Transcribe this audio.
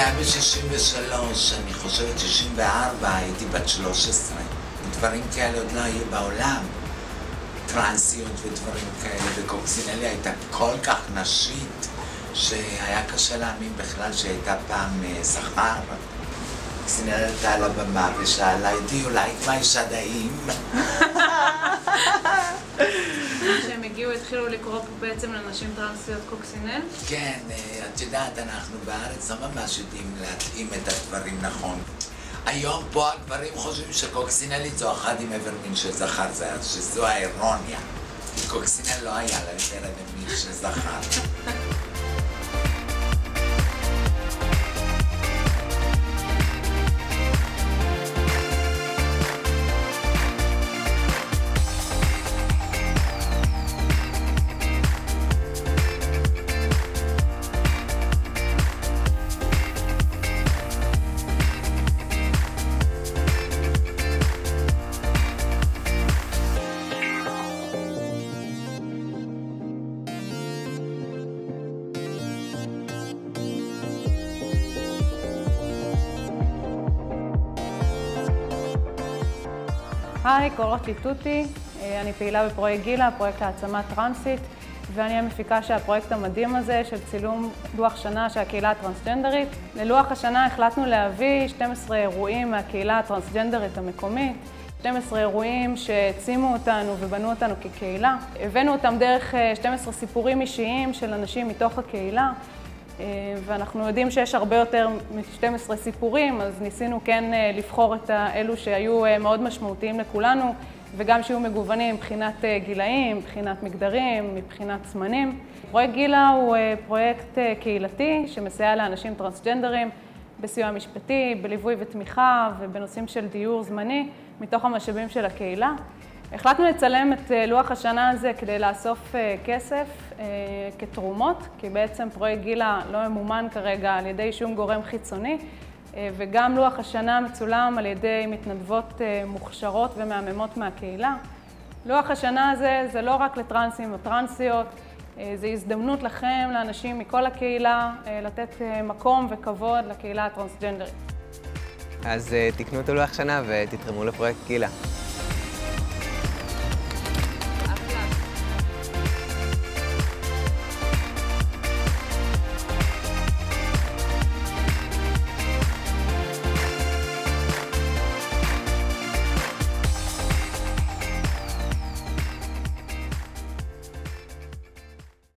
היה ב-63, אני חושבת 64, הייתי בת 13. דברים כאלה עוד לא היו בעולם. טרנסיות ודברים כאלה, וקוקסינלי הייתה כל כך נשית, שהיה קשה להאמין בכלל שהייתה פעם זכר. קוקסינלי עלתה על הבמה ושאלה, do you like my שדיים? כשהם הגיעו, התחילו לקרוא פה בעצם לנשים טרנסיות קוקסינל? כן, את יודעת, אנחנו בארץ לא ממש יודעים להתאים את הדברים נכון. היום פה הגברים חושבים שקוקסינלית זו אחת עם איבר מין של זכר, שזו האירוניה. כי קוקסינל לא היה לה יותר איבר מין של זכר. היי, קוראים לי תותי, אני פעילה בפרויקט גילה, פרויקט העצמה טרנסית, ואני המפיקה של הפרויקט המדהים הזה של צילום לוח שנה של הקהילה הטרנסג'נדרית. ללוח השנה החלטנו להביא 12 אירועים מהקהילה הטרנסג'נדרית המקומית, 12 אירועים שהעצימו אותנו ובנו אותנו כקהילה. הבאנו אותם דרך 12 סיפורים אישיים של אנשים מתוך הקהילה, ואנחנו יודעים שיש הרבה יותר מ-12 סיפורים, אז ניסינו כן לבחור את אלו שהיו מאוד משמעותיים לכולנו, וגם שיהיו מגוונים מבחינת גילאים, מבחינת מגדרים, מבחינת זמנים. פרויקט גילה הוא פרויקט קהילתי שמסייע לאנשים טרנסג'נדרים בסיוע משפטי, בליווי ותמיכה ובנושאים של דיור זמני מתוך המשאבים של הקהילה. החלטנו לצלם את לוח השנה הזה כדי לאסוף כסף כתרומות, כי בעצם פרויקט גילה לא ממומן כרגע על ידי שום גורם חיצוני, וגם לוח השנה מצולם על ידי מתנדבות מוכשרות ומהממות מהקהילה. לוח השנה הזה זה לא רק לטרנסים או טרנסיות, זה הזדמנות לכם, לאנשים מכל הקהילה, לתת מקום וכבוד לקהילה הטרנסג'נדרית. אז תקנו את לוח שנה ותתרמו לפרויקט גילה.